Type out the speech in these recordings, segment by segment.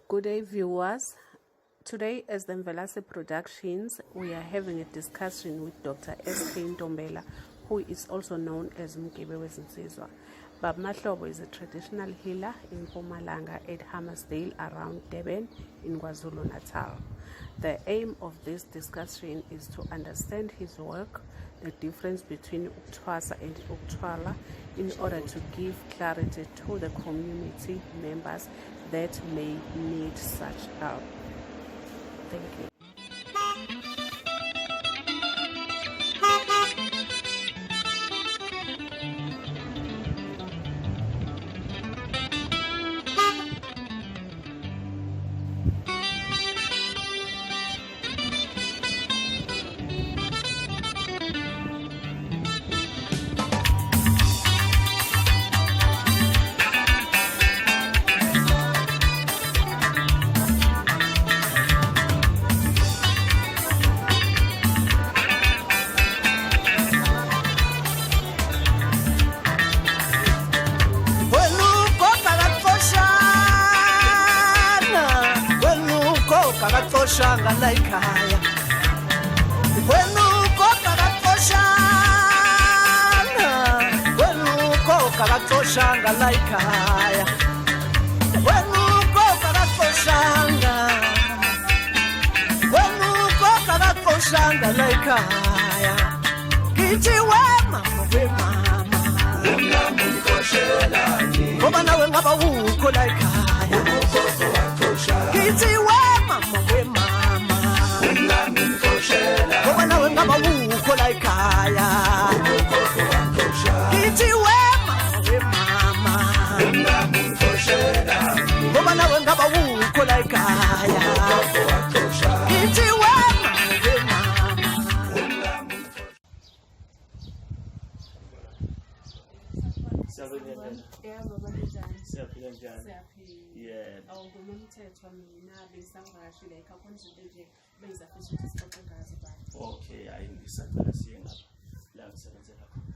Good day, viewers. Today, as the Mvelase Productions, we are having a discussion with Dr. S.K. Ntombela, who is also known as Mgibe'wensizwa. Bab Mahlobo is a traditional healer in Mpumalanga at Hammersdale around Durban in KwaZulu-Natal. The aim of this discussion is to understand his work, the difference between Uktwasa and Uktwala, in order to give clarity to the community members that may need such help. Thank you. Shanga like haya when uko shanga like haya when uko shanga like haya kithi wema mama ngoba nawe ngaba ukho like haya kithi wema ngoba nawe ngaba ukho la ekhaya kithi wema ngoba nawe ngaba ukho la ekhaya kithi wema Siyaphila njani? Yeah. Awungumthetho mina besangashile kakhulu nje bezafisa ukuthi sixoxe ngazo bani. Okay, hayi ngisacela siye ngapha. La ngisebenzela khona.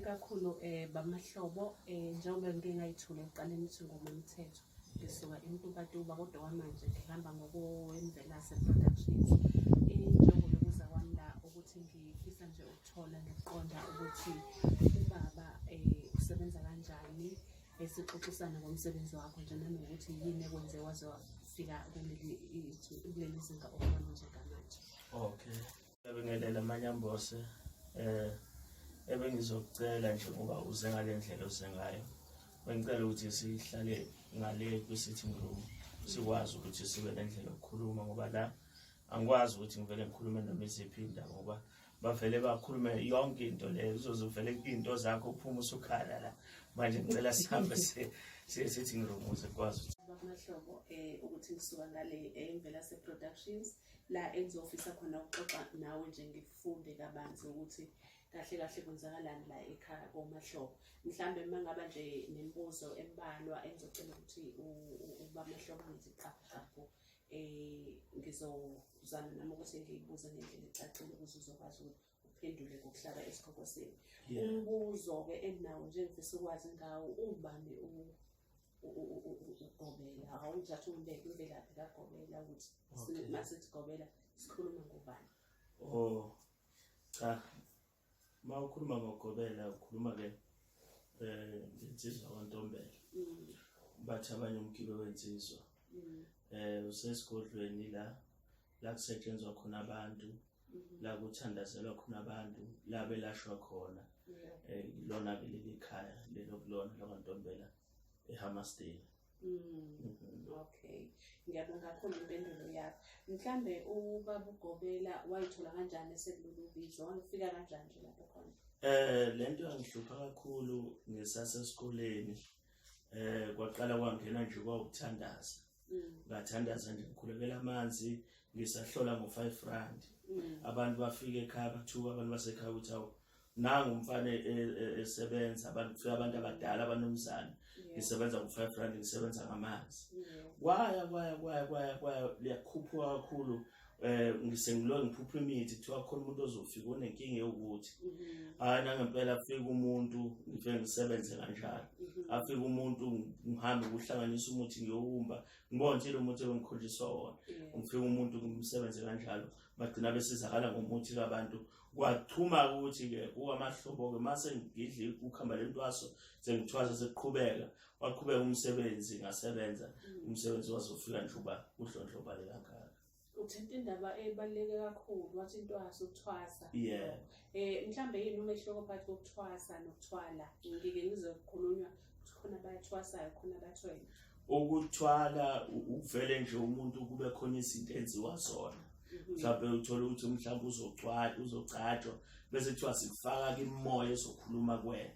Kakhulu bamahlobo njengoba ngingayithula eqaleni ukuthi ngomthetho ngisuka eMtubatuba kodwa kwamanje ngihamba ngokwemvelase productions. Injongo yokuza kwami la ukuthi ngifisa nje ukuthola ngiqonda ukuthi ubaba usebenza kanjani, esixoxisana ngomsebenzi wakho nje nanokuthi yini ekwenze waze wafika kuleli zinga okubona njengamanje. Okay. Ngibingelela amanyambose ebengizocela nje ngoba uze ngale ndlela osengayo. Bengicela ukuthi sihlale ngale kwi-sitting room sikwazi ukuthi sibe nendlela yokukhuluma ngoba la angikwazi ukuthi ngivele ngikhulume noma iziphi indaba ngoba bavele bakhulume yonke into leyo uzozuvele into zakho uphuma usukhala la. Manje ngicela sihambe siye-sitting room ukuze sikwazi Mahlobo ukuthi ngisuka ngale eMvelase Productions la engizofisa khona ukuxoxa nawe nje ngifunde kabanzi ukuthi kahle kahle kwenzakalani la ekhaya koMahlobo. Mhlambe mangaba nje nemibuzo embalwa engizocela ukuthi ubaMahlobo ngiziqaphe ngizozama nami ukuthi ngiyibuze ngendlela ecacile ukuze uzokwazi ukuthi uphendule ngokuhlala esikhokosini. Umbuzo ke endinawo nje ngifisa ukwazi ngawo ubani uGobela. Awujathi umbeke imvelaphi kaGobela ukuthi masithi Gobela sikhuluma ngobani. Cha. Ma ukhuluma ngoGobela ukhuluma ke insizwa kaNtombela. Bathi abanye Mgibe'wensizwa. Usesigodlweni la kusetshenzwa khona abantu, la kuthandazelwa khona abantu, la belashwa khona. Lona ke leli khaya lelo kulona laKwaNtombela eHammersdale. Okay, ngiyabonga kakhulu impendulo yakho. Mhlambe ubaba uGobela wayithola kanjani esekulolu bizo? Wafika kanjani nje lapho khona? Lento yangihlupha kakhulu ngisasesikoleni. Kwaqala kwangena nje kwawukuthandaza. Ngathandaza nje ngikhulekela amanzi ngisahlola ngo5 rand. Abantu bafika ekhaya bathuka abantu basekhaya ukuthi awu nangu umfana esebenza kufika abantu abadala abanomzana ngisebenza ngo5 rand ngisebenza ngamanzi. Kwaya liyakhuphuka kakhulu. Ngisengilo ngiphupha imithi kuthiwa khona umuntu ozofika unenkinga yokuthi nangempela afika umuntu ngifike ngisebenze kanjalo. Afika umuntu ngihambe ukuhlanganisa umuthi ngiyowumba ngibona nje lo muthi engikhonjiswa wona. Ngifika umuntu ngimsebenze kanjalo bagcina besizakala ngomuthi kabantu. Kwathuma ukuthi ke kuamahlobo ke mase ngidli ukuhamba lentwaso sengithwasa sekuqhubeka waqhubeka umsebenzi ngasebenza umsebenzi wazofika nje uba uhlonhloba le kanjalo. Uthinta indaba ebaluleke kakhulu wathi intwaso ukuthwasa. Yeah. Mhlambe yini umehluko phakathi kokuthwasa nokuthwala? Ngike ngizokhulunywa khona bayathwasayo khona bathwele. Ukuthwala uvele nje umuntu kube khona izinto enziwa zona. Mhlawumbe uthola ukuthi mhlawumbe uzogcatshwa bese kuthiwa sikufaka imoya ezokhuluma kuwena.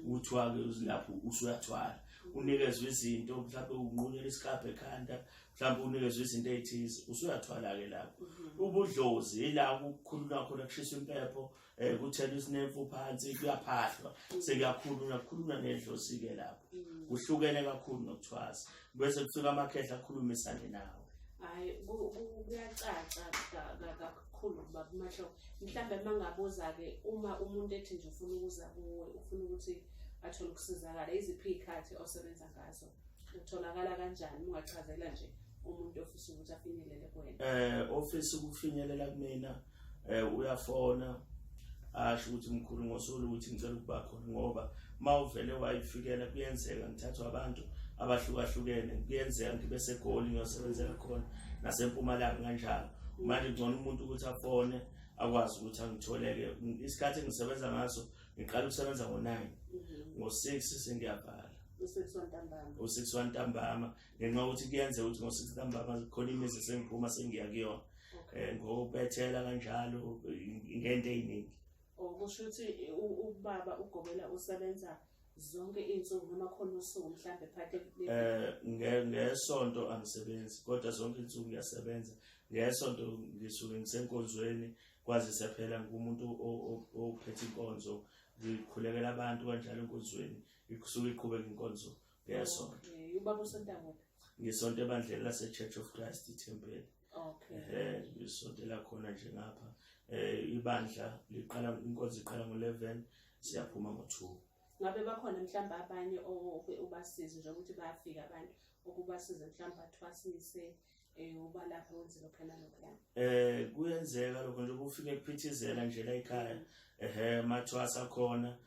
Uthiwa ke uzilapho usuyathwala. Unikezwe izinto mhlawumbe unqunyela isikhabe ekhanda mhlawumbe unikezwe izinto ezithize usuyathwala ke lapho. Ubudlozi ila ukukhuluma khona kushiswa impepho kuthela isinemfu phansi kuyaphahlwa sekuyakhulunywa nedlozi ke lapho. Kuhlukene kakhulu nokuthwasa bese kufika amakhehla akhulumisane nawe. Hayi kuyacaca kakhulu baba Mahlo. Mhlambe mangabuza ke uma umuntu ethi nje ufuna ukuza kuwe ufuna ukuthi athole ukusizakala iziphi ikhathi osebenza ngazo utholakala kanjani ungachazela nje umuntu ofisa ukuthi afinyelele kuwena? Ofisa ukufinyelela kumina uyafona asho ukuthi mkhulu ngosolo ukuthi ngicela ukuba khona ngoba mawuvele wayifikela kuyenzeka ngithathwa abantu abahlukahlukene kuyenzeka ngibe seGoli ngiyosebenzela khona naseMpumalanga kanjalo. Manje ngcono umuntu ukuthi afone akwazi ukuthi angitholeke. Isikhathi engisebenza ngaso ngiqala ukusebenza ngo9 ngo6 sengiyavala. U6 ntambama ngenxa ukuthi kuyenze ukuthi ngo6 ntambama khona imizi sengiphuma sengiya kuyona. Ngobethela kanjalo ngento eziningi. Kusho ukuthi ubaba uGobela usebenza zonke izinsuku noma khona usuku mhlambe phakathi ngesonto angisebenzi kodwa zonke izinsuku ngiyasebenza. Ngesonto ngisuke ngisenkonzweni kwazi sephela ngumuntu ophethe inkonzo ngikhulekela abantu kanjalo enkonzweni ikusuke iqhubeka inkonzo ngesonto. Ubaba usonta kuphi? Ngisonto ebandleni lase Church of Christ iTemple. Ngisonto la khona nje ngapha. Ibandla liqala inkonzo iqala ngo11 siyaphuma ngo2. Ngabe bakhona mhlamba abanye ubasiza nje ukuthi bayafika abantu ukubasiza mhlamba athwasise uba lapha wenze lokho nalokho. Kuyenzeka lokho nje ufike kuphithizela nje la ekhaya. Mathwasa khona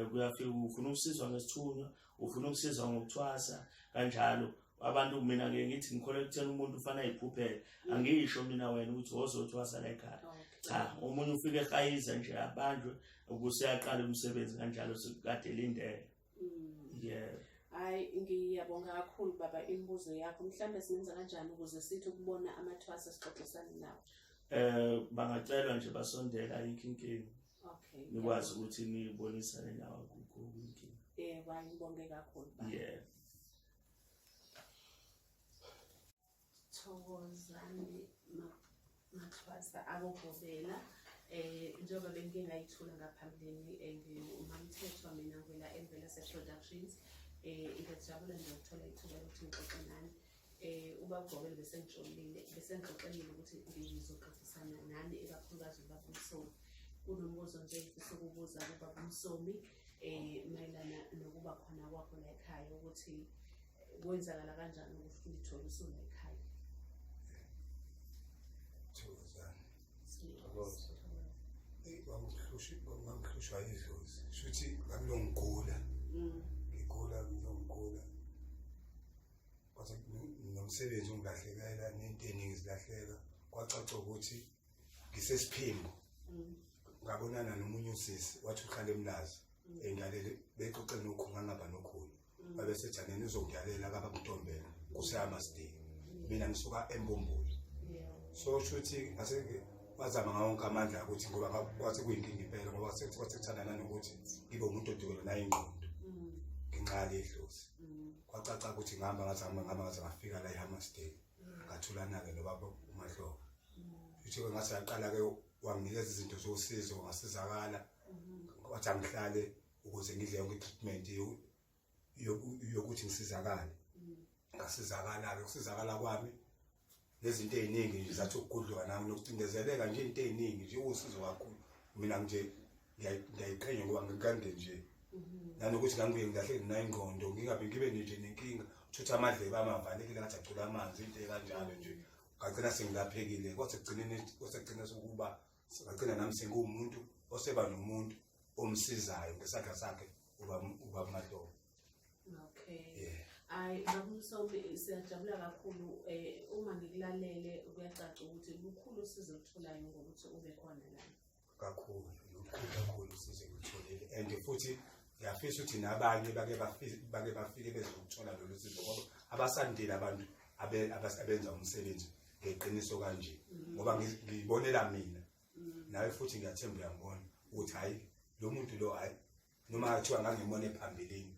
kuyafika ufuna ukusizwa ngesithunywa ufuna ukusizwa ngokuthwasa kanjalo. Abantu mina ke ngithi ngikhole ukuthena umuntu ufana ayiphuphele angisho mina wena ukuthi wozothwasa la ekhaya. Cha umunye ufike ehayiza nje abanjwe ukusiyaqala umsebenzi kanjalo sikade lindele. Hayi ngiyabonga kakhulu baba imibuzo yakho. Mhlambe singenza kanjani ukuze sithi ukubona amathwasa sixoxisane nawo? Bangacelwa nje basondela inkingi. Nikwazi ukuthi nibonisane nawo kukho inkingi. Ngibonge kakhulu baba. Thokozani mathwasa aboGobela. Njengoba bengingayithula ngaphambilini ngumamthethwa mina ngwela eMvelase Productions. Ngiyajabula nje ukuthola ithuba lokuthi ngixoxe nani. Ubaba uGobela besengixoxelile ukuthi ngizoxoxisana nani ikakhulukazi ubaba uMsomi. Kunombuzo nje ngifisa ukubuza ubaba uMsomi mayelana nokuba khona kwakho la ekhaya ukuthi kwenzakala kanjani ukuthi ngithole usula ekhaya. Bangihlushwa idlozi shuthi ngangilongigula ngigula kwathi nomsebenzi ungilahlekela nento eningi zilahleka kwacaca ukuthi ngisesiphimbo ngabonana nomunye usisi wathi uhlala eMlazi engalele bexoxe nokhulu ngaba nokhulu babesejaneni uzongiyalela kabakuNtombela kuseyamasday mina ngisuka eMbomboli so shuthi aseke wazama ngawonke amandla ukuthi ngoba kwathi kuyinkinga impela ngoba kwathethana nanokuthi ngibe umuntu odukela nayo ingqondo ngenxa yedlozi kwacaca ukuthi ngihamba ngaze ngafika la eHammersdale ngathulana ke nobaba uMahlobo futhi ngase yaqala ke wanginikeza izinto zosizo ngasizakala wathi angihlale ukuze ngidle yonke treatment yokuthi ngisizakale ngasizakala ke ukusizakala kwami lezinto eziningi nje zathi ukugudlwa nami nokucindezeleka nje into eziningi nje usizo kakhulu mina nje ngiyayiqhenya ngoba ngikande nje nanokuthi ngangibuye ngilahle nginaingqondo ngibe nje nenkinga uthatha amadlebe amavalekile ngathi acula amanzi into ekanjalo nje ngagcina sengilaphekile kwasekugcina sokuba ngagcina nami sengumuntu oseba nomuntu omsizayo ngesandla sakhe uba Mahlobo. Okay. Ngakho siyajabula kakhulu uma ngikulalele kuyacaca ukuthi lukhulu usizo olutholayo ngokuthi ube khona la. Kakhulu usizo olutholile and futhi ngiyafisa ukuthi nabanye bake bafike bezokuthola lolu sizo ngoba abasandile abantu abenza umsebenzi ngeqiniso kanje ngoba ngibonela mina nawe futhi ngiyathemba uyangibona ukuthi hayi lo muntu lo hayi noma kuthiwa ngangimone phambilini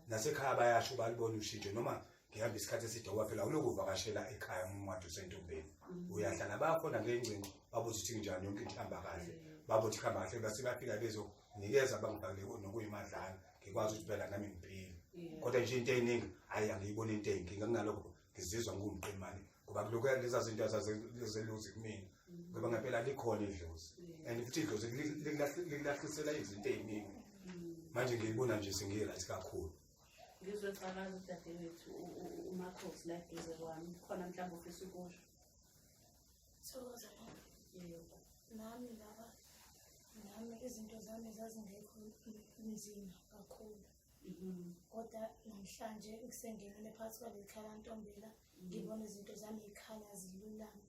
nasekhaya bayasho balibona ushintsho noma ngihamba isikhathi eside ngoba phela uloku uvakashela ekhaya umuntu usentombeni uyahlala bakhona ngengcingo babuthi ukuthi njani yonke into ihamba kahle babuthi ihamba kahle base bafika bezonikeza bangibhale nokuyimadlana ngikwazi ukuthi phela nami ngiphile kodwa nje into eziningi hayi angiyibona into eyinkinga kunalokho ngizizwa ngumqemane ngoba kuloko leza zinto azazeluzi kumina ngoba ngempela likhona idlozi and futhi idlozi likulahlisela izinto eziningi manje ngiyibona nje sengi-right kakhulu. Ngizocabanga udadewethu uMakhosi la eduze kwami khona mhlawumbe ufisa ukusho. Thokoza yebo nami izinto zami zazingekho nzima kakhulu kodwa namhlanje ngisengenele phakathi kwale khaya kaNtombela ngibona izinto zami ikhanya zilulama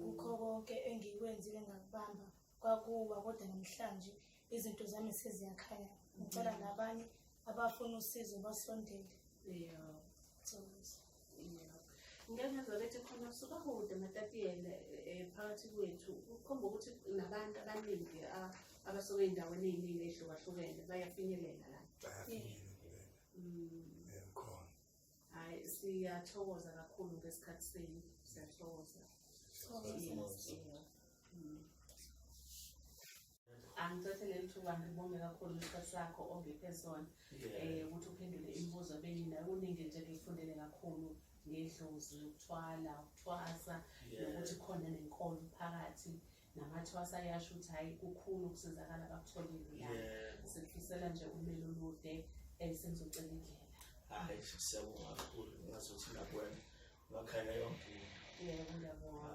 kukho konke engikwenzile ngakubamba kwakuba kodwa namhlanje izinto zami seziyakhanya ngicela nabanye abafuna usizo basondele. Yebo. Thokoza. Yebo. Ngiyazizwa ukuthi khona suka kude matatiyele phakathi kwethu ukhomba ukuthi nabantu abaningi abasuka endaweni eziningi ehlukahlukene bayafinyelela la. Khona. Hayi siyathokoza kakhulu ngesikhathi senu siyathokoza. Angicela lithuba ngibonge kakhulu isikhathi sakho ongiphe sona ukuthi uphendule imibuzo benina uningi nje ngifundele kakhulu ngedlozi ukuthwala ukuthwasa nokuthi khona nenkolo phakathi namathwasa ayasho ukuthi hayi kukhulu ukusizakala bakutholile la sikufisela nje umelo olude sengizocela indlela. Hayi siyabonga kakhulu ngazothi nakwena ngakhanya yonke. Yebo ngiyabonga.